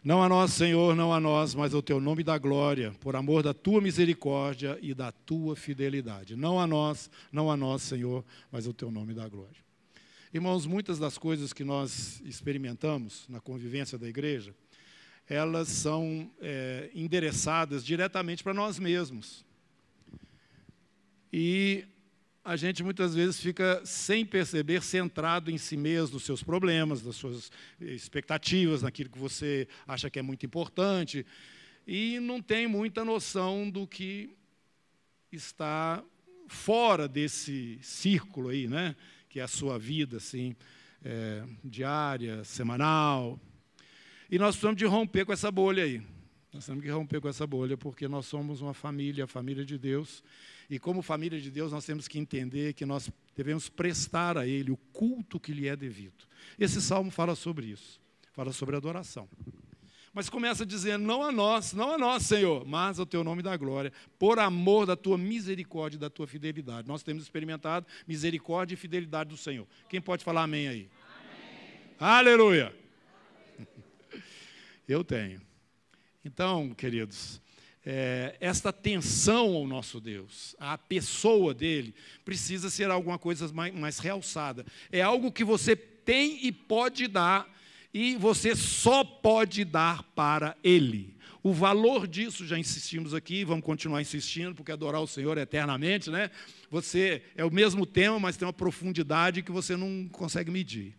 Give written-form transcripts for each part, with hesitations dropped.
Não a nós, Senhor, não a nós, mas ao teu nome da glória, por amor da tua misericórdia e da tua fidelidade. Não a nós, Senhor, mas ao teu nome da glória. Irmãos, muitas das coisas que nós experimentamos na convivência da igreja, elas são endereçadas diretamente para nós mesmos. E a gente muitas vezes fica, sem perceber, centrado em si mesmo, nos seus problemas, nas suas expectativas, naquilo que você acha que é muito importante, e não tem muita noção do que está fora desse círculo aí, né? Que é a sua vida, assim, diária, semanal. E nós precisamos de romper com essa bolha aí. Nós temos que romper com essa bolha, porque nós somos uma família, a família de Deus. E como família de Deus, nós temos que entender que nós devemos prestar a Ele o culto que lhe é devido. Esse salmo fala sobre isso, fala sobre adoração. Mas começa dizendo, não a nós, Senhor, mas ao teu nome da glória, por amor da tua misericórdia e da tua fidelidade. Nós temos experimentado misericórdia e fidelidade do Senhor. Quem pode falar amém aí? Amém. Aleluia! Eu tenho. Então, queridos, esta atenção ao nosso Deus, a pessoa dele, precisa ser alguma coisa mais realçada. É algo que você tem e pode dar, e você só pode dar para Ele. O valor disso, já insistimos aqui, vamos continuar insistindo, porque adorar o Senhor eternamente, né? É o mesmo tema, mas tem uma profundidade que você não consegue medir.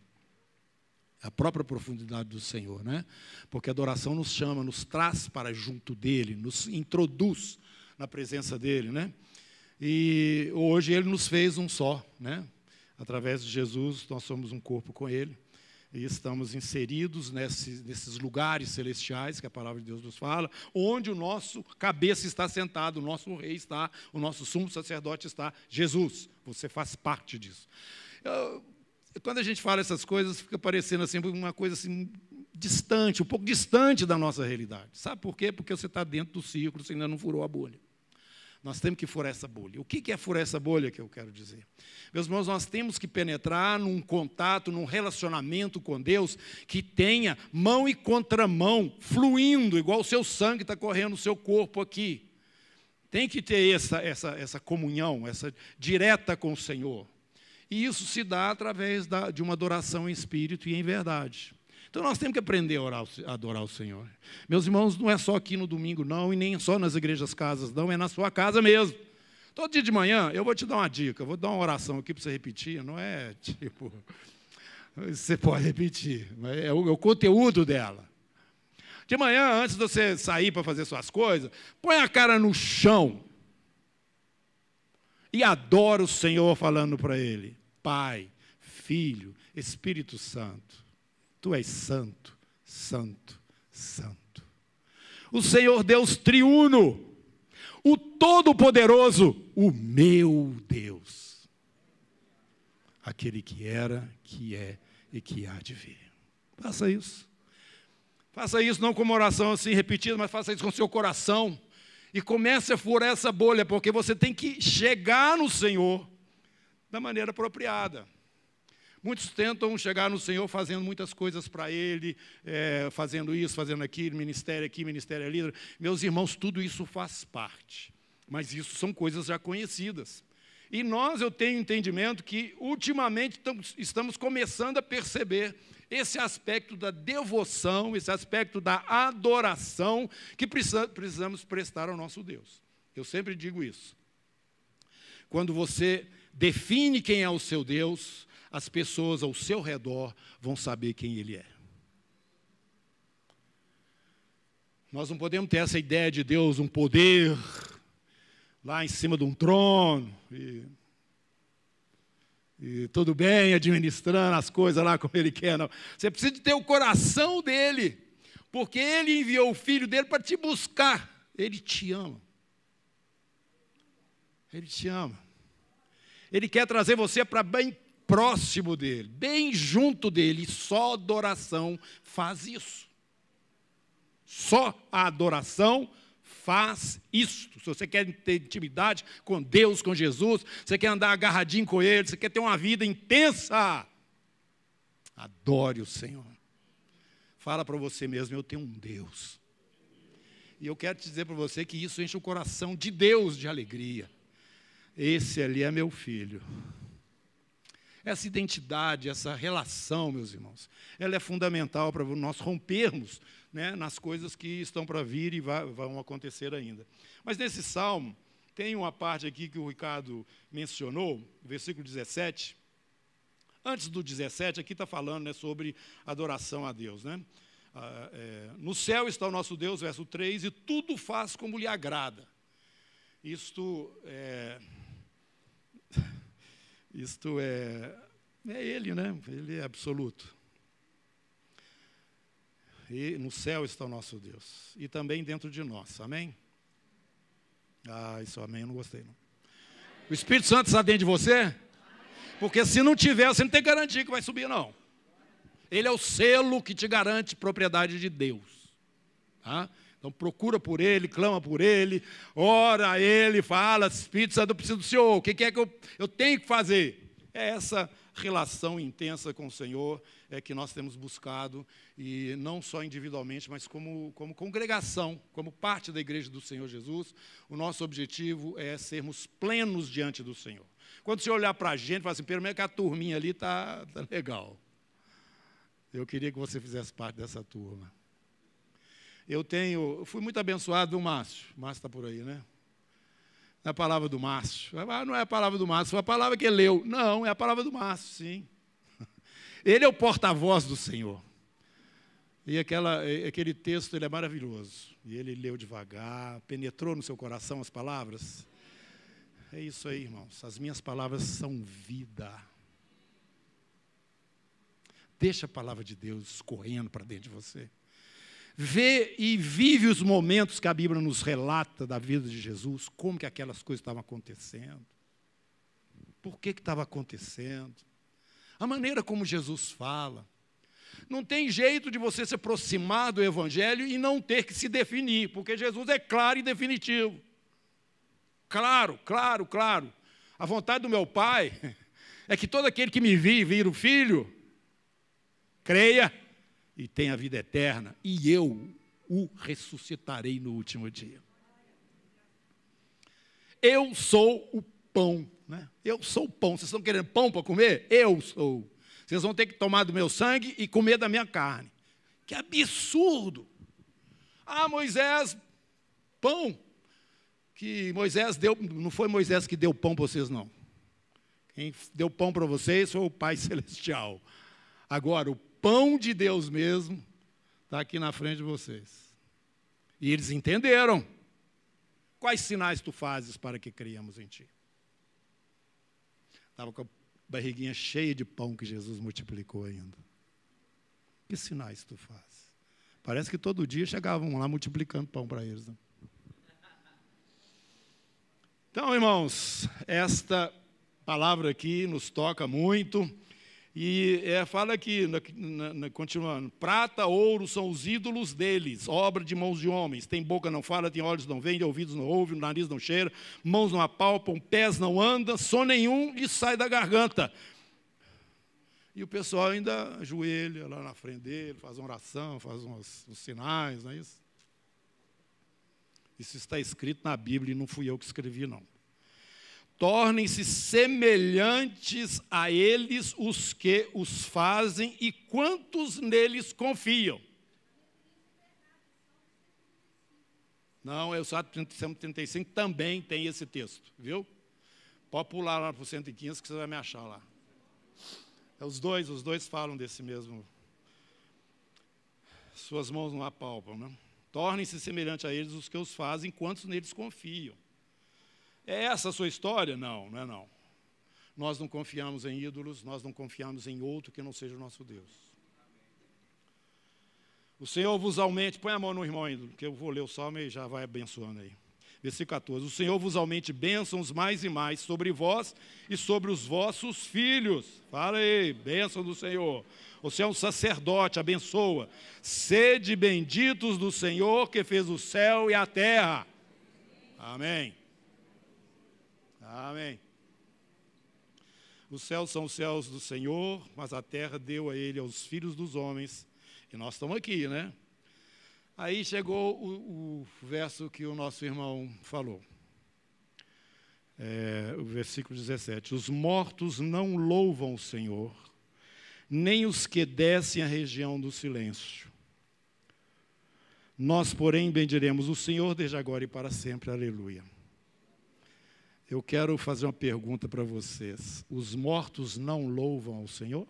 A própria profundidade do Senhor, né? Porque a adoração nos chama, nos traz para junto dEle, nos introduz na presença dEle, né? E hoje Ele nos fez um só, né? Através de Jesus, nós somos um corpo com Ele. E estamos inseridos nesses lugares celestiais que a palavra de Deus nos fala, onde o nosso cabeça está sentado, o nosso rei está, o nosso sumo sacerdote está, Jesus. Você faz parte disso. Quando a gente fala essas coisas, fica parecendo assim, uma coisa assim, distante, um pouco distante da nossa realidade. Sabe por quê? Porque você está dentro do círculo, você ainda não furou a bolha. Nós temos que furar essa bolha. O que é furar essa bolha que eu quero dizer? Meus irmãos, nós temos que penetrar num contato, num relacionamento com Deus que tenha mão e contramão fluindo, igual o seu sangue está correndo no seu corpo aqui. Tem que ter essa comunhão, essa direta com o Senhor. E isso se dá através de uma adoração em espírito e em verdade. Então, nós temos que aprender a adorar o Senhor. Meus irmãos, não é só aqui no domingo, não, e nem só nas igrejas casas, não, é na sua casa mesmo. Todo dia de manhã, eu vou te dar uma dica, vou dar uma oração aqui para você repetir, não é tipo... Você pode repetir, mas é o conteúdo dela. De manhã, antes de você sair para fazer suas coisas, põe a cara no chão e adora o Senhor falando para Ele, Pai, Filho, Espírito Santo. Tu és santo, santo, santo. O Senhor Deus triuno, o Todo-Poderoso, o meu Deus. Aquele que era, que é e que há de vir. Faça isso. Faça isso não como oração assim repetida, mas faça isso com o seu coração. E comece a furar essa bolha, porque você tem que chegar no Senhor da maneira apropriada. Muitos tentam chegar no Senhor fazendo muitas coisas para Ele, fazendo isso, fazendo aquilo, ministério aqui, ministério ali. Meus irmãos, tudo isso faz parte, mas isso são coisas já conhecidas. E eu tenho entendimento que, ultimamente, estamos começando a perceber esse aspecto da devoção, esse aspecto da adoração que precisamos prestar ao nosso Deus. Eu sempre digo isso. Quando você define quem é o seu Deus, as pessoas ao seu redor vão saber quem Ele é. Nós não podemos ter essa ideia de Deus, um poder lá em cima de um trono e tudo bem, administrando as coisas lá como Ele quer. Não. Você precisa de ter o coração dEle, porque Ele enviou o Filho dEle para te buscar. Ele te ama. Ele te ama. Ele quer trazer você para bem próximo dEle, bem junto dEle. E só a adoração faz isso. Só a adoração faz isso. Se você quer ter intimidade com Deus, com Jesus, você quer andar agarradinho com Ele, você quer ter uma vida intensa, adore o Senhor. Fala para você mesmo, eu tenho um Deus. E eu quero te dizer para você que isso enche o coração de Deus de alegria. Esse ali é meu filho. Essa identidade, essa relação, meus irmãos, ela é fundamental para nós rompermos, né, nas coisas que estão para vir e vão acontecer ainda. Mas nesse salmo, tem uma parte aqui que o Ricardo mencionou, versículo 17. Antes do 17, aqui está falando, né, sobre adoração a Deus. Né? No céu está o nosso Deus, verso 3, e tudo faz como lhe agrada. Isto é Ele, né? Ele é absoluto. E no céu está o nosso Deus. E também dentro de nós. Amém? Isso amém, eu não gostei, não. O Espírito Santo está dentro de você? Porque se não tiver, você não tem garantia que vai subir, não. Ele é o selo que te garante propriedade de Deus. Tá? Então procura por Ele, clama por Ele, ora a Ele, fala, Espírito Santo, eu preciso do Senhor, o que é que eu tenho que fazer? É essa relação intensa com o Senhor que nós temos buscado, e não só individualmente, mas como congregação, como parte da igreja do Senhor Jesus. O nosso objetivo é sermos plenos diante do Senhor. Quando você olhar para a gente, fala assim, pelo menos que a turminha ali está legal. Eu queria que você fizesse parte dessa turma. Eu fui muito abençoado do Márcio. O Márcio está por aí, né? É a palavra do Márcio. Não é a palavra do Márcio, foi a palavra que ele leu. Não, é a palavra do Márcio, sim. Ele é o porta-voz do Senhor. E aquele texto, ele é maravilhoso. E ele leu devagar, penetrou no seu coração as palavras. É isso aí, irmãos. As minhas palavras são vida. Deixa a palavra de Deus escorrendo para dentro de você. Vê e vive os momentos que a Bíblia nos relata da vida de Jesus, como que aquelas coisas estavam acontecendo, por que estava acontecendo, a maneira como Jesus fala. Não tem jeito de você se aproximar do Evangelho e não ter que se definir, porque Jesus é claro e definitivo. Claro, claro, claro. A vontade do meu Pai é que todo aquele que me vira o Filho, creia e tenha a vida eterna, e eu o ressuscitarei no último dia. Eu sou o pão, né? Eu sou o pão. Vocês estão querendo pão para comer? Eu sou. Vocês vão ter que tomar do meu sangue e comer da minha carne. Que absurdo! Moisés, pão. Que Moisés deu, não foi Moisés que deu pão para vocês, não. Quem deu pão para vocês foi o Pai Celestial. Agora, o pão de Deus mesmo está aqui na frente de vocês. E eles entenderam. Quais sinais tu fazes para que criamos em ti? Estava com a barriguinha cheia de pão que Jesus multiplicou ainda. Que sinais tu fazes? Parece que todo dia chegavam lá multiplicando pão para eles. Né? Então, irmãos, esta palavra aqui nos toca muito. E fala aqui, continuando, prata, ouro são os ídolos deles, obra de mãos de homens. Tem boca, não fala, tem olhos, não vê, ouvidos, não ouve, nariz, não cheira, mãos não apalpam, pés não andam, som nenhum lhe sai da garganta. E o pessoal ainda ajoelha lá na frente dele, faz uma oração, faz uns sinais, não é isso? Isso está escrito na Bíblia e não fui eu que escrevi, não. Tornem-se semelhantes a eles os que os fazem e quantos neles confiam. Não, o Salmo 135 também tem esse texto, viu? Pode pular lá para o 115 que você vai me achar lá. Os dois falam desse mesmo. Suas mãos não apalpam, né? Tornem-se semelhantes a eles os que os fazem, quantos neles confiam. É essa a sua história? Não, não é não. Nós não confiamos em ídolos, nós não confiamos em outro que não seja o nosso Deus. O Senhor vos aumente, põe a mão no irmão ainda, que eu vou ler o salmo e já vai abençoando aí. Versículo 14, o Senhor vos aumente bênçãos mais e mais sobre vós e sobre os vossos filhos. Fala aí, bênção do Senhor. Você é um sacerdote, abençoa. Sede benditos do Senhor que fez o céu e a terra. Amém. Amém. Os céus são os céus do Senhor, mas a terra deu a ele aos filhos dos homens. E nós estamos aqui, né? Aí chegou o verso que o nosso irmão falou. O versículo 17. Os mortos não louvam o Senhor, nem os que descem à região do silêncio. Nós, porém, bendiremos o Senhor desde agora e para sempre. Aleluia. Eu quero fazer uma pergunta para vocês. Os mortos não louvam ao Senhor?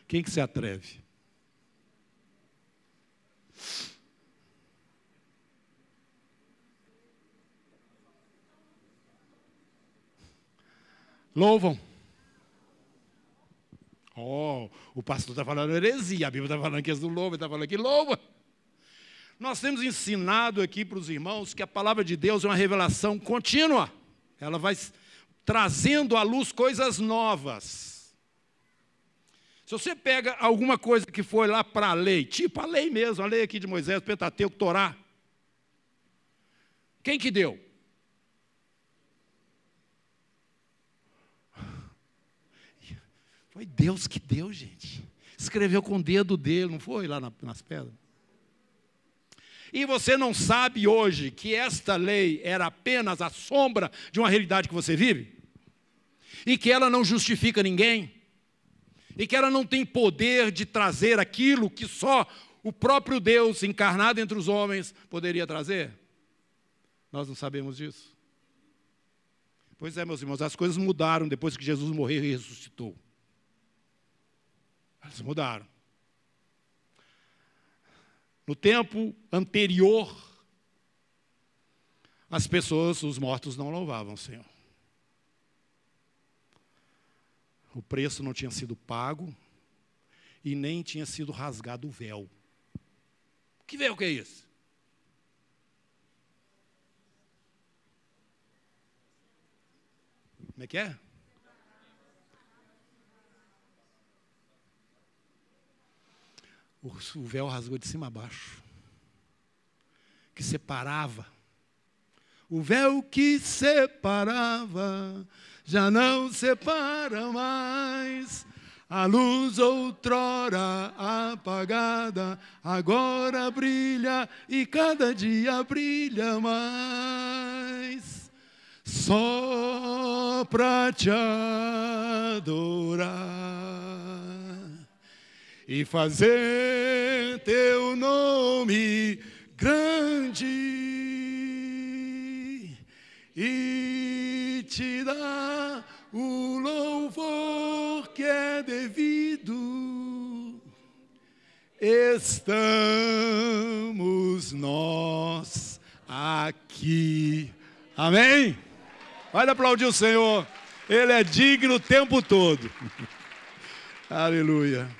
Quem que se atreve? Louvam. O pastor está falando heresia, a Bíblia está falando que eles não louvam, ele está falando que louva. Nós temos ensinado aqui para os irmãos que a palavra de Deus é uma revelação contínua. Ela vai trazendo à luz coisas novas. Se você pega alguma coisa que foi lá para a lei, tipo a lei mesmo, a lei aqui de Moisés, Pentateuco, Torá, quem que deu? Foi Deus que deu, gente. Escreveu com o dedo dele, não foi lá nas pedras? E você não sabe hoje que esta lei era apenas a sombra de uma realidade que você vive? E que ela não justifica ninguém? E que ela não tem poder de trazer aquilo que só o próprio Deus encarnado entre os homens poderia trazer? Nós não sabemos disso. Pois é, meus irmãos, as coisas mudaram depois que Jesus morreu e ressuscitou. Elas mudaram. No tempo anterior, as pessoas, os mortos, não louvavam o Senhor. O preço não tinha sido pago e nem tinha sido rasgado o véu. Que véu que é esse? Como é que é? O véu rasgou de cima a baixo, que separava. O véu que separava, já não separa mais. A luz outrora apagada, agora brilha e cada dia brilha mais. Só pra te adorar e fazer teu nome grande e te dar o louvor que é devido. Estamos nós aqui. Amém? Olha, aplaudir o Senhor. Ele é digno o tempo todo. Aleluia.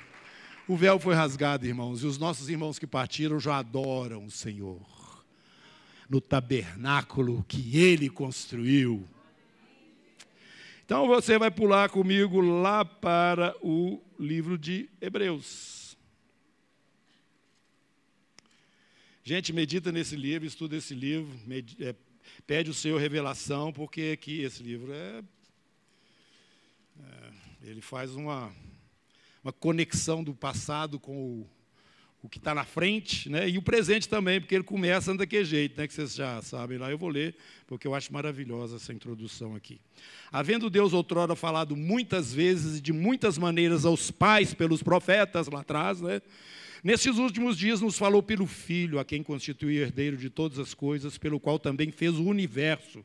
O véu foi rasgado, irmãos, e os nossos irmãos que partiram já adoram o Senhor no tabernáculo que Ele construiu. Então você vai pular comigo lá para o livro de Hebreus. Gente, medita nesse livro, estuda esse livro, pede o Senhor revelação, porque aqui esse livro ele faz uma conexão do passado com o que está na frente, né? E o presente também, porque ele começa daquele jeito, né? Que vocês já sabem lá. Eu vou ler, porque eu acho maravilhosa essa introdução aqui. Havendo Deus outrora falado muitas vezes e de muitas maneiras aos pais pelos profetas lá atrás, né? Nesses últimos dias nos falou pelo Filho, a quem constituiu herdeiro de todas as coisas, pelo qual também fez o universo.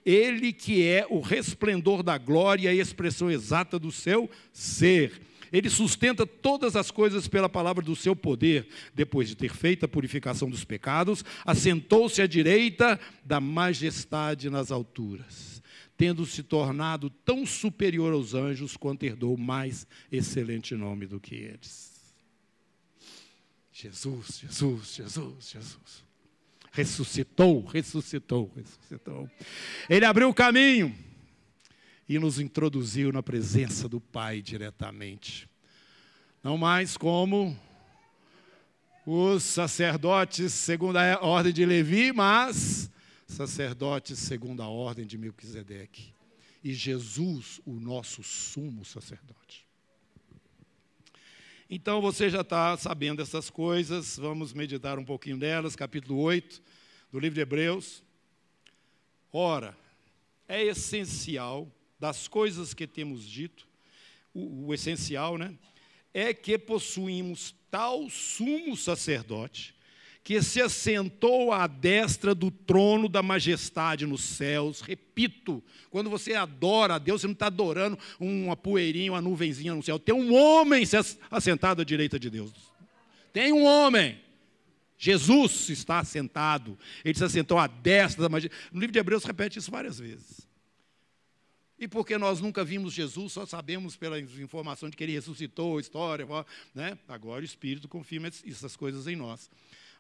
Ele que é o resplendor da glória e a expressão exata do seu ser. Ele sustenta todas as coisas pela palavra do seu poder. Depois de ter feito a purificação dos pecados, assentou-se à direita da majestade nas alturas, tendo se tornado tão superior aos anjos quanto herdou mais excelente nome do que eles. Jesus, Jesus, Jesus, Jesus. Ressuscitou, ressuscitou, ressuscitou. Ele abriu o caminho e nos introduziu na presença do Pai diretamente. Não mais como os sacerdotes segundo a ordem de Levi, mas sacerdotes segundo a ordem de Melquisedeque. E Jesus, o nosso sumo sacerdote. Então, você já está sabendo dessas coisas, vamos meditar um pouquinho delas, capítulo 8 do livro de Hebreus. Ora, é essencial, das coisas que temos dito, o essencial, né, é que possuímos tal sumo sacerdote, que se assentou à destra do trono da majestade nos céus. Repito, quando você adora a Deus, você não está adorando uma poeirinha, uma nuvenzinha no céu. Tem um homem assentado à direita de Deus. Tem um homem. Jesus está assentado. Ele se assentou à destra da majestade. No livro de Hebreus repete isso várias vezes. E porque nós nunca vimos Jesus, só sabemos pela informação de que ele ressuscitou, história, né? Agora o Espírito confirma essas coisas em nós.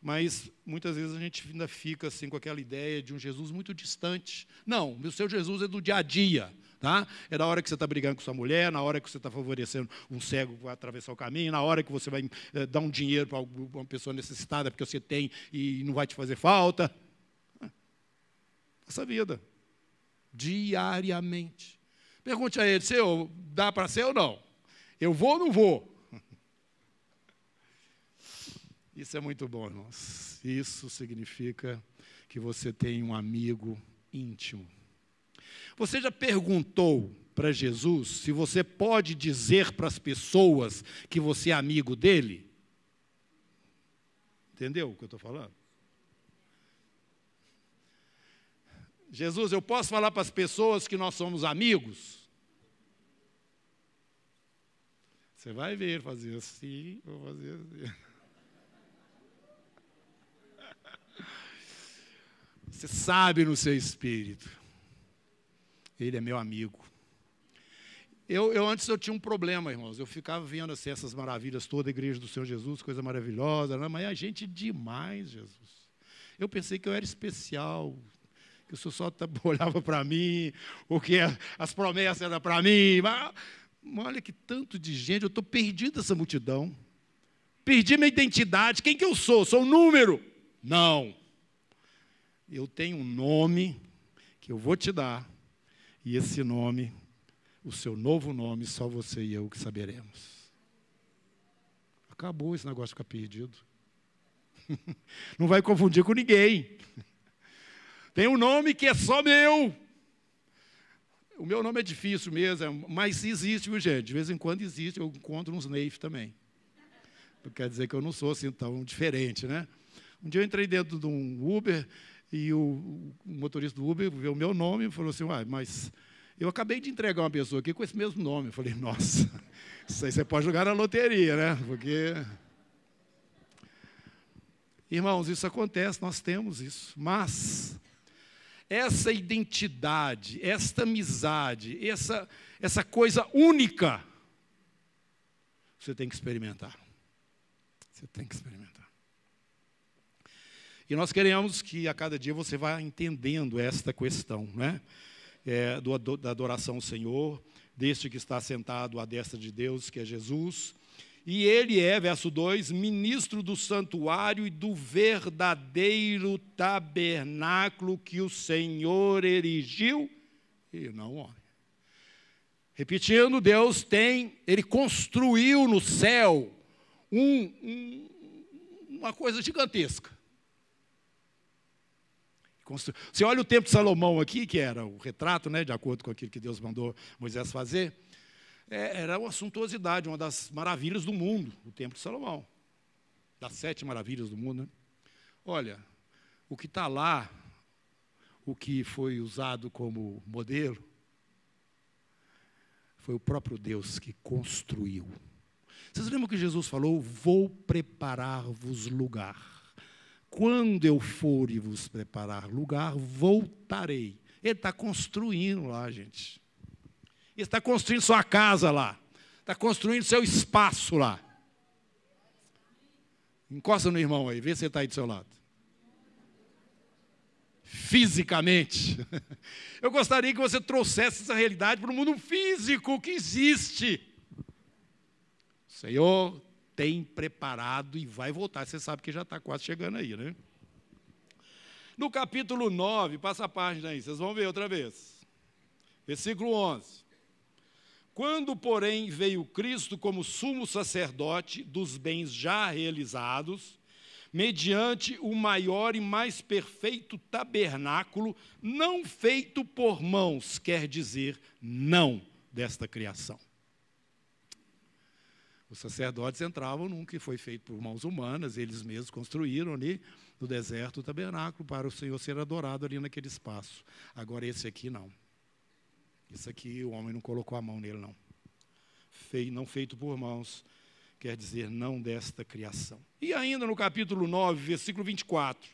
Mas muitas vezes a gente ainda fica assim com aquela ideia de um Jesus muito distante. Não, o seu Jesus é do dia a dia. Tá? É na hora que você está brigando com sua mulher, na hora que você está favorecendo um cego para atravessar o caminho, na hora que você vai dar um dinheiro para uma pessoa necessitada porque você tem e não vai te fazer falta. Essa vida. Diariamente. Pergunte a ele, Senhor, dá para ser ou não? Eu vou ou não vou? Isso é muito bom, irmãos. Isso significa que você tem um amigo íntimo. Você já perguntou para Jesus se você pode dizer para as pessoas que você é amigo dele? Entendeu o que eu estou falando? Jesus, eu posso falar para as pessoas que nós somos amigos? Você vai ver, fazer assim, vou fazer assim. Você sabe no seu espírito. Ele é meu amigo. Antes eu tinha um problema, irmãos. Eu ficava vendo assim, essas maravilhas toda a igreja do Senhor Jesus, coisa maravilhosa, né? Mas a gente demais, Jesus. Eu pensei que eu era especial, que o Senhor só olhava para mim, ou que as promessas eram para mim. Mas olha que tanto de gente, eu estou perdido nessa multidão. Perdi minha identidade. Quem que eu sou? Sou um número? Não. Eu tenho um nome que eu vou te dar, e esse nome, o seu novo nome, só você e eu que saberemos. Acabou esse negócio de ficar perdido. Não vai confundir com ninguém. Tem um nome que é só meu. O meu nome é difícil mesmo, mas existe, viu, gente? De vez em quando existe, eu encontro uns Neif também. Não quer dizer que eu não sou assim tão diferente, né? Um dia eu entrei dentro de um Uber, e o motorista do Uber viu o meu nome e falou assim, mas eu acabei de entregar uma pessoa aqui com esse mesmo nome. Eu falei, nossa, isso aí você pode jogar na loteria, né? Porque... Irmãos, isso acontece, nós temos isso. Mas essa identidade, esta amizade, essa coisa única, você tem que experimentar. Você tem que experimentar. E nós queremos que a cada dia você vá entendendo esta questão, né? Da adoração ao Senhor, deste que está sentado à destra de Deus, que é Jesus. E ele é, verso 2, ministro do santuário e do verdadeiro tabernáculo que o Senhor erigiu, e não o homem. Repetindo, Deus ele construiu no céu uma coisa gigantesca. Você olha o templo de Salomão aqui, que era o retrato, né, de acordo com aquilo que Deus mandou Moisés fazer, era uma suntuosidade, uma das maravilhas do mundo, o templo de Salomão. Das 7 maravilhas do mundo, né? Olha, o que está lá, o que foi usado como modelo, foi o próprio Deus que construiu. Vocês lembram que Jesus falou, vou preparar-vos lugar. Quando eu for e vos preparar lugar, voltarei. Ele está construindo lá, gente. Ele está construindo sua casa lá. Está construindo seu espaço lá. Encosta no irmão aí, vê se ele está aí do seu lado. Fisicamente. Eu gostaria que você trouxesse essa realidade para o mundo físico que existe. O Senhor tem preparado e vai voltar. Você sabe que já está quase chegando aí, né? No capítulo 9, passa a página aí, vocês vão ver outra vez. Versículo 11. Quando, porém, veio Cristo como sumo sacerdote dos bens já realizados, mediante o maior e mais perfeito tabernáculo, não feito por mãos, quer dizer, não desta criação. Os sacerdotes entravam num que foi feito por mãos humanas, eles mesmos construíram ali no deserto o tabernáculo para o Senhor ser adorado ali naquele espaço. Agora esse aqui não. Esse aqui o homem não colocou a mão nele não. Não feito por mãos, quer dizer, não desta criação. E ainda no capítulo 9, versículo 24.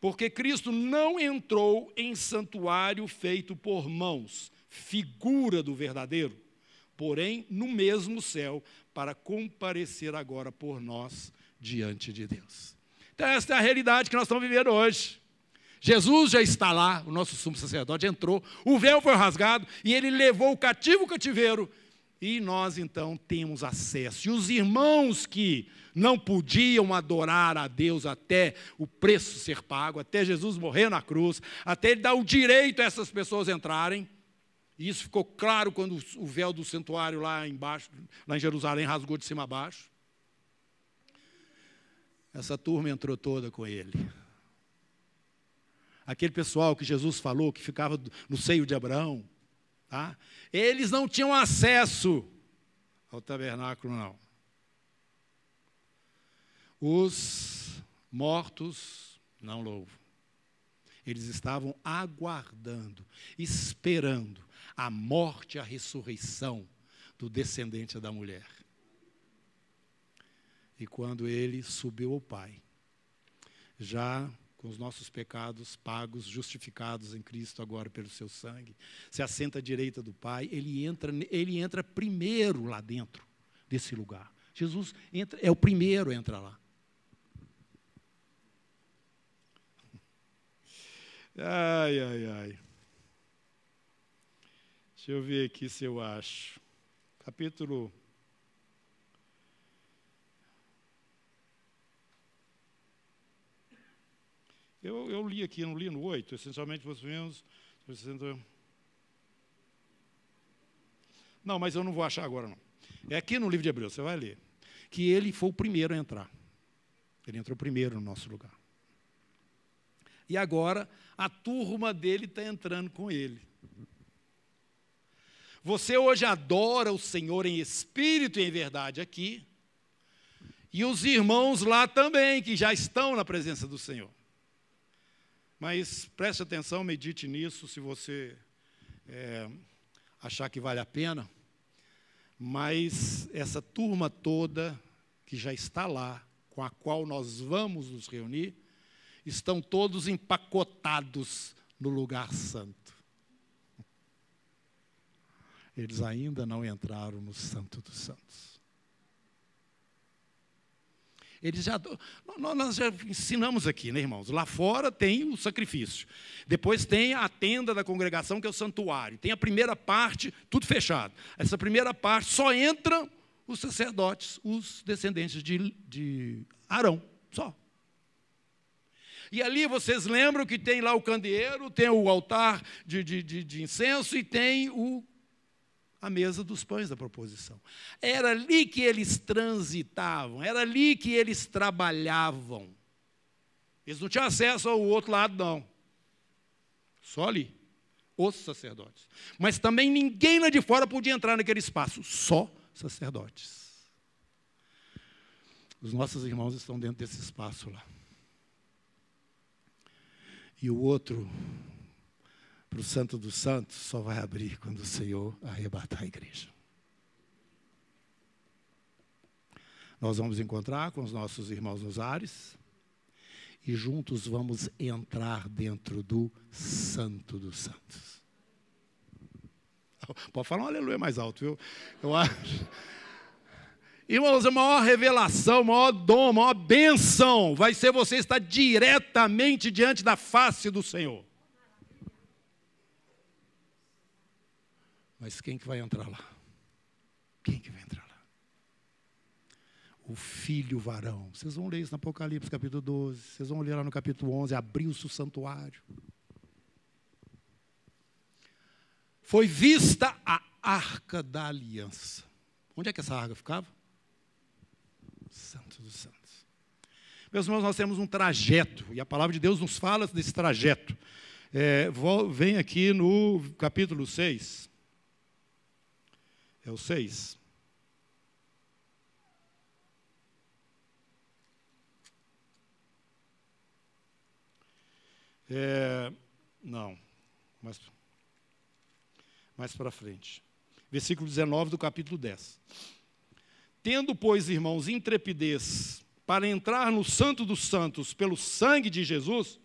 Porque Cristo não entrou em santuário feito por mãos, figura do verdadeiro, porém no mesmo céu, para comparecer agora por nós diante de Deus. Então esta é a realidade que nós estamos vivendo hoje. Jesus já está lá, o nosso sumo sacerdote entrou, o véu foi rasgado e ele levou o cativo o cativeiro. E nós então temos acesso. E os irmãos que não podiam adorar a Deus até o preço ser pago, até Jesus morrer na cruz, até ele dar o direito a essas pessoas entrarem. E isso ficou claro quando o véu do santuário lá embaixo, lá em Jerusalém, rasgou de cima a baixo. Essa turma entrou toda com ele. Aquele pessoal que Jesus falou, que ficava no seio de Abraão, tá? Eles não tinham acesso ao tabernáculo, não. Os mortos não louvam. Eles estavam aguardando, esperando a morte e a ressurreição do descendente da mulher. E quando ele subiu ao Pai, já com os nossos pecados pagos, justificados em Cristo agora pelo seu sangue, se assenta à direita do Pai, ele entra primeiro lá dentro desse lugar. Jesus é o primeiro a entrar lá. Ai, ai, ai. Deixa eu ver aqui se eu acho. Capítulo... Eu li aqui, não li no 8, essencialmente vocês mesmos... Não, mas eu não vou achar agora, não. É aqui no livro de Hebreus, você vai ler. Que ele foi o primeiro a entrar. Ele entrou primeiro no nosso lugar. E agora, a turma dele está entrando com ele. Você hoje adora o Senhor em espírito e em verdade aqui. E os irmãos lá também, que já estão na presença do Senhor. Mas preste atenção, medite nisso, se você achar que vale a pena. Mas essa turma toda que já está lá, com a qual nós vamos nos reunir, estão todos empacotados no lugar santo. Eles ainda não entraram no Santo dos Santos. Nós já ensinamos aqui, né, irmãos? Lá fora tem o sacrifício. Depois tem a tenda da congregação, que é o santuário. Tem a primeira parte, tudo fechado. Essa primeira parte só entram os sacerdotes, os descendentes de Arão, só. E ali vocês lembram que tem lá o candeeiro, tem o altar de incenso e tem a mesa dos pães da proposição. Era ali que eles transitavam, era ali que eles trabalhavam. Eles não tinham acesso ao outro lado, não. Só ali, os sacerdotes. Mas também ninguém lá de fora podia entrar naquele espaço, só sacerdotes. Os nossos irmãos estão dentro desse espaço lá. E o outro, para o Santo dos Santos, só vai abrir quando o Senhor arrebatar a igreja. Nós vamos encontrar com os nossos irmãos nos ares e juntos vamos entrar dentro do Santo dos Santos. Pode falar um aleluia mais alto, viu? Eu acho. Irmãos, a maior revelação, o maior dom, a maior bênção vai ser você estar diretamente diante da face do Senhor. Mas quem que vai entrar lá? Quem que vai entrar lá? O filho varão. Vocês vão ler isso no Apocalipse, capítulo 12. Vocês vão ler lá no capítulo 11. Abriu-se o santuário. Foi vista a Arca da Aliança. Onde é que essa arca ficava? Santo dos Santos. Meus irmãos, nós temos um trajeto, e a palavra de Deus nos fala desse trajeto. Vem aqui no capítulo 6. É o 6. Não, mais para frente. Versículo 19 do capítulo 10. Tendo, pois, irmãos, intrepidez para entrar no Santo dos Santos pelo sangue de Jesus,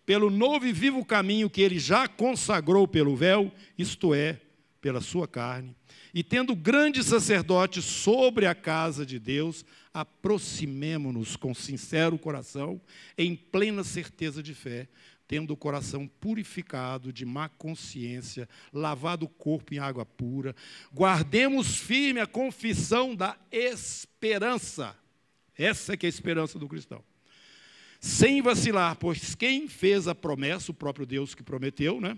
pelo novo e vivo caminho que ele já consagrou pelo véu, isto é, pela sua carne, e tendo grande sacerdote sobre a casa de Deus, aproximemo-nos com sincero coração, em plena certeza de fé, tendo o coração purificado de má consciência, lavado o corpo em água pura, guardemos firme a confissão da esperança. Essa que é a esperança do cristão. Sem vacilar, pois quem fez a promessa, o próprio Deus que prometeu, né,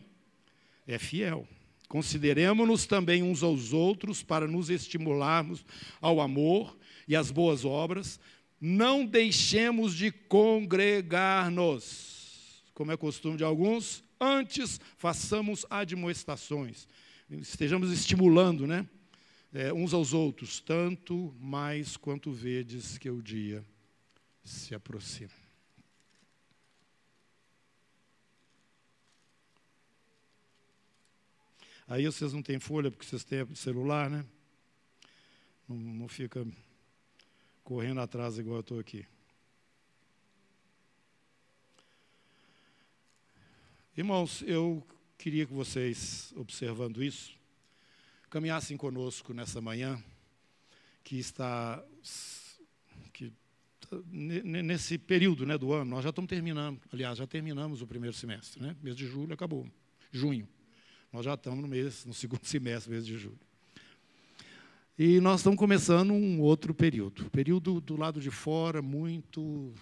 é fiel. Consideremo-nos também uns aos outros para nos estimularmos ao amor e às boas obras. Não deixemos de congregar-nos, como é costume de alguns, antes façamos admoestações. Estejamos estimulando, né, uns aos outros, tanto mais quanto vedes que o dia se aproxima. Aí vocês não têm folha porque vocês têm celular, né? Não fica correndo atrás igual eu estou aqui. Irmãos, eu queria que vocês, observando isso, caminhassem conosco nessa manhã, nesse período, né, do ano. Nós já estamos terminando, aliás, já terminamos o primeiro semestre, né? Mês de julho acabou, junho. Nós já estamos no segundo semestre, mês de julho. E nós estamos começando um outro período. Período do lado de fora, muito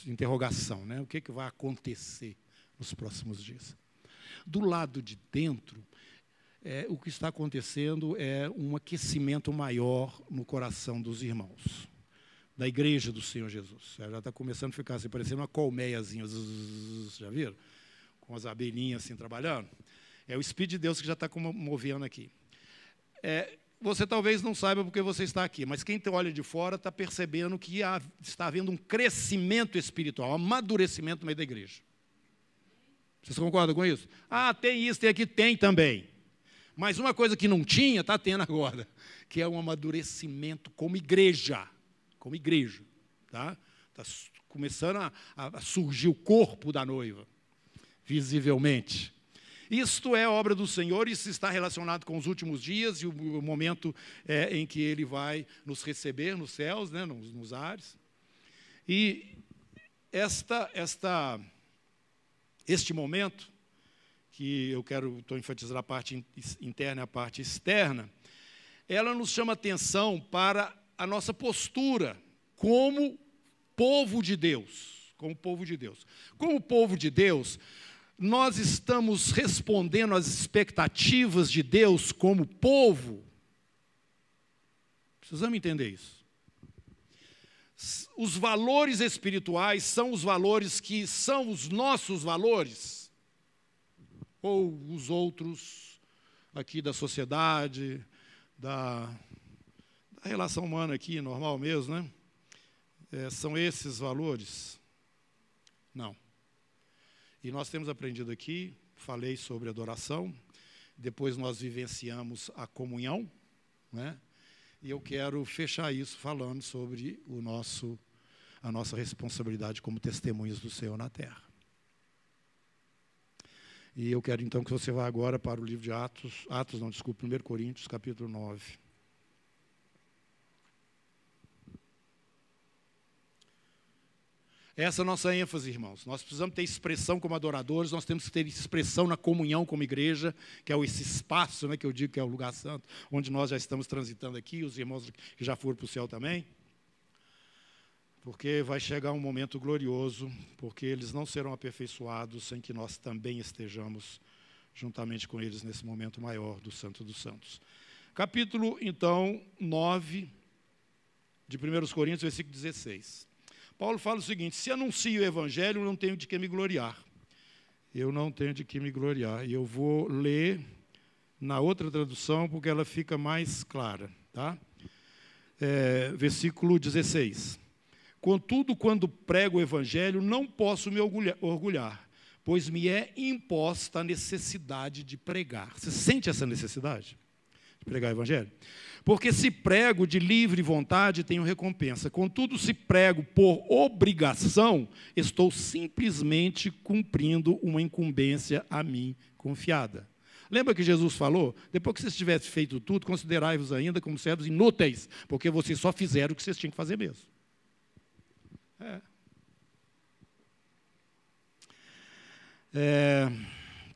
interrogação, né? O que vai acontecer nos próximos dias? Do lado de dentro, o que está acontecendo é um aquecimento maior no coração dos irmãos, da igreja do Senhor Jesus. Ela já está começando a ficar assim, parecendo uma colmeiazinha, já viram? Com as abelhinhas assim trabalhando. É o Espírito de Deus que já está movendo aqui. Você talvez não saiba porque você está aqui, mas quem olha de fora está percebendo que está havendo um crescimento espiritual, um amadurecimento no meio da igreja. Vocês concordam com isso? Ah, tem isso, tem aqui, tem também. Mas uma coisa que não tinha, está tendo agora, que é um amadurecimento como igreja. Como igreja. Tá? Está começando a surgir o corpo da noiva, visivelmente. Isto é obra do Senhor, isso está relacionado com os últimos dias e o momento em que Ele vai nos receber nos céus, né, nos ares. E este momento, que eu estou enfatizando a parte interna e a parte externa, ela nos chama atenção para a nossa postura como povo de Deus. Como povo de Deus. Como povo de Deus, nós estamos respondendo às expectativas de Deus como povo. Precisamos entender isso. Os valores espirituais são os valores que são os nossos valores? Ou os outros aqui da sociedade, da relação humana aqui, normal mesmo, né? São esses valores? Não. E nós temos aprendido aqui, falei sobre adoração, depois nós vivenciamos a comunhão, né? E eu quero fechar isso falando sobre a nossa responsabilidade como testemunhas do Senhor na terra. E eu quero então que você vá agora para o livro de 1 Coríntios, capítulo 9. Essa é a nossa ênfase, irmãos. Nós precisamos ter expressão como adoradores, nós temos que ter expressão na comunhão como igreja, que é esse espaço, né, que eu digo que é o lugar santo, onde nós já estamos transitando aqui, os irmãos que já foram para o céu também. Porque vai chegar um momento glorioso, porque eles não serão aperfeiçoados sem que nós também estejamos juntamente com eles nesse momento maior do Santo dos Santos. Capítulo, então, 9 de 1 Coríntios, versículo 16. Paulo fala o seguinte: se anuncio o evangelho, eu não tenho de que me gloriar. Eu não tenho de que me gloriar. E eu vou ler na outra tradução, porque ela fica mais clara. Tá? Versículo 16. Contudo, quando prego o evangelho, não posso me orgulhar, pois me é imposta a necessidade de pregar. Você sente essa necessidade de pregar o evangelho? Porque se prego de livre vontade, tenho recompensa. Contudo, se prego por obrigação, estou simplesmente cumprindo uma incumbência a mim confiada. Lembra que Jesus falou? Depois que vocês tivessem feito tudo, considerai-vos ainda como servos inúteis, porque vocês só fizeram o que vocês tinham que fazer mesmo.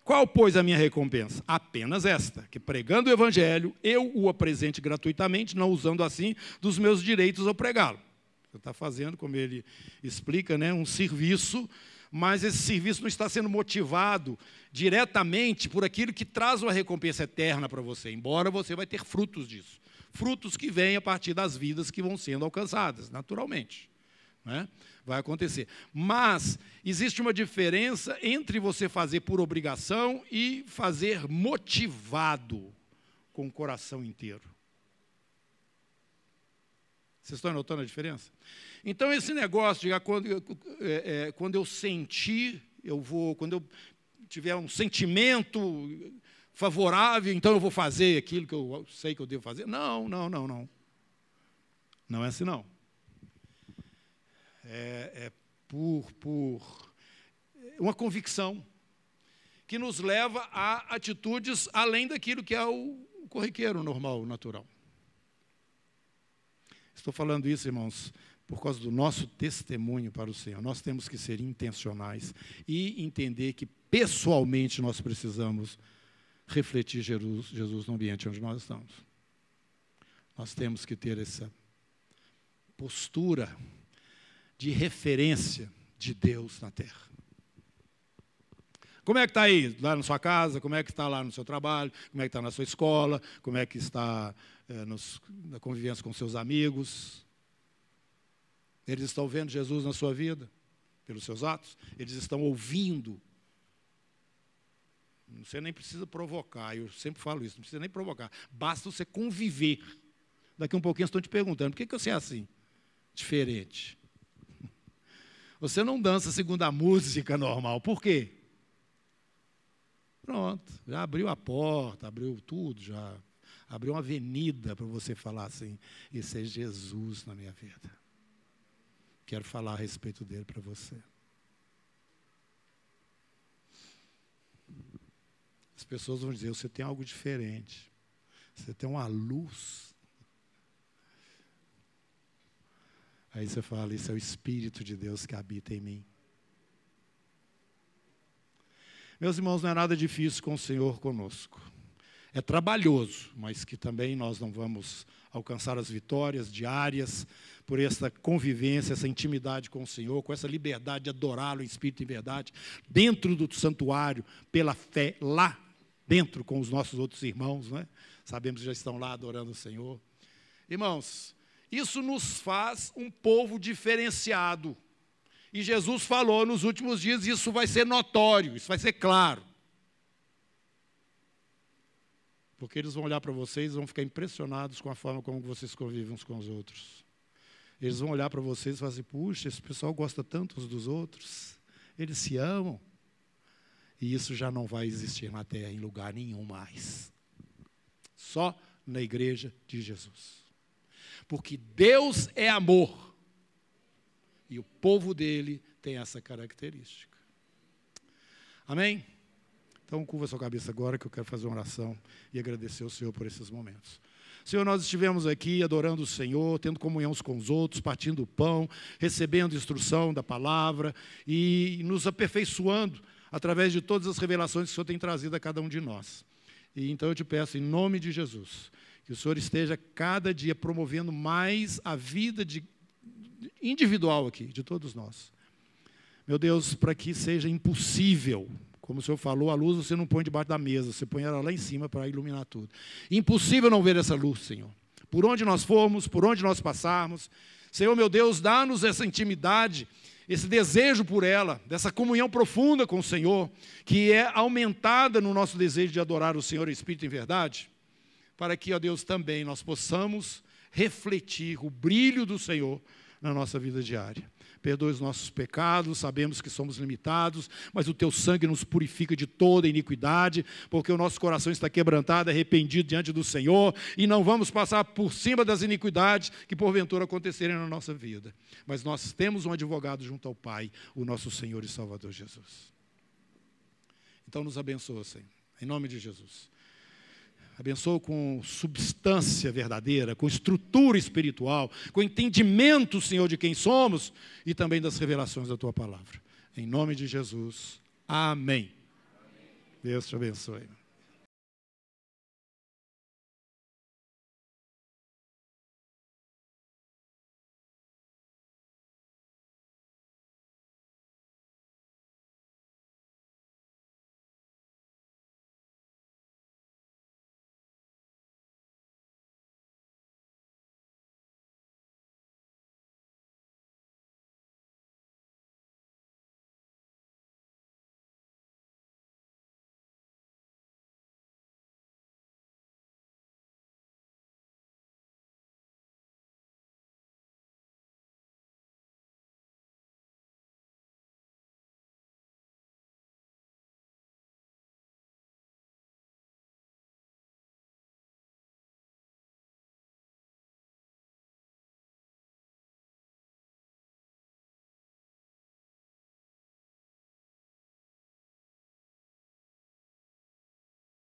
Qual, pois, a minha recompensa? Apenas esta, que pregando o evangelho, eu o apresente gratuitamente, não usando assim dos meus direitos ao pregá-lo. Você está fazendo, como ele explica, né, um serviço, mas esse serviço não está sendo motivado diretamente por aquilo que traz uma recompensa eterna para você, embora você vai ter frutos disso. Frutos que vêm a partir das vidas que vão sendo alcançadas, naturalmente. Né? Vai acontecer. Mas existe uma diferença entre você fazer por obrigação e fazer motivado com o coração inteiro. Vocês estão notando a diferença? Então, esse negócio de quando eu sentir, quando eu tiver um sentimento favorável, então eu vou fazer aquilo que eu sei que eu devo fazer. Não. Não é assim, não. Por uma convicção que nos leva a atitudes além daquilo que é o corriqueiro, normal, natural. Estou falando isso, irmãos, por causa do nosso testemunho para o Senhor. Nós temos que ser intencionais e entender que, pessoalmente, nós precisamos refletir Jesus no ambiente onde nós estamos. Nós temos que ter essa postura de referência de Deus na terra. Como é que está aí, lá na sua casa? Como é que está lá no seu trabalho? Como é que está na sua escola? Como é que está na convivência com seus amigos? Eles estão vendo Jesus na sua vida, pelos seus atos? Eles estão ouvindo? Você nem precisa provocar, eu sempre falo isso, não precisa nem provocar. Basta você conviver. Daqui um pouquinho estão te perguntando, por que você é assim? Diferente. Você não dança segundo a música normal. Por quê? Pronto, já abriu a porta, abriu tudo, já abriu uma avenida para você falar assim, esse é Jesus na minha vida. Quero falar a respeito dele para você. As pessoas vão dizer, você tem algo diferente. Você tem uma luz. Aí você fala, isso é o Espírito de Deus que habita em mim. Meus irmãos, não é nada difícil com o Senhor conosco. É trabalhoso, mas que também nós não vamos alcançar as vitórias diárias por essa convivência, essa intimidade com o Senhor, com essa liberdade de adorá-lo em espírito e em verdade, dentro do santuário, pela fé, lá dentro com os nossos outros irmãos, né? Sabemos que já estão lá adorando o Senhor. Irmãos, isso nos faz um povo diferenciado. E Jesus falou nos últimos dias, isso vai ser notório, isso vai ser claro. Porque eles vão olhar para vocês e vão ficar impressionados com a forma como vocês convivem uns com os outros. Eles vão olhar para vocês e falar assim, puxa, esse pessoal gosta tanto uns dos outros, eles se amam. E isso já não vai existir na terra em lugar nenhum mais. Só na igreja de Jesus. Porque Deus é amor. E o povo dele tem essa característica. Amém? Então, curva a sua cabeça agora, que eu quero fazer uma oração e agradecer ao Senhor por esses momentos. Senhor, nós estivemos aqui adorando o Senhor, tendo comunhão uns com os outros, partindo o pão, recebendo instrução da palavra e nos aperfeiçoando através de todas as revelações que o Senhor tem trazido a cada um de nós. E então eu te peço, em nome de Jesus, que o Senhor esteja cada dia promovendo mais a vida individual aqui, de todos nós. Meu Deus, para que seja impossível Como o Senhor falou, a luz você não põe debaixo da mesa, você põe ela lá em cima para iluminar tudo. Impossível não ver essa luz, Senhor. Por onde nós formos, por onde nós passarmos, Senhor meu Deus, dá-nos essa intimidade, esse desejo por ela, dessa comunhão profunda com o Senhor, que é aumentada no nosso desejo de adorar o Senhor em espírito e em verdade, para que, ó Deus, também nós possamos refletir o brilho do Senhor na nossa vida diária. Perdoe os nossos pecados, sabemos que somos limitados, mas o Teu sangue nos purifica de toda iniquidade, porque o nosso coração está quebrantado, arrependido diante do Senhor, e não vamos passar por cima das iniquidades que porventura acontecerem na nossa vida. Mas nós temos um advogado junto ao Pai, o nosso Senhor e Salvador Jesus. Então nos abençoa, Senhor, em nome de Jesus. Abençoa com substância verdadeira, com estrutura espiritual, com entendimento, Senhor, de quem somos e também das revelações da Tua palavra. Em nome de Jesus. Amém. Deus te abençoe.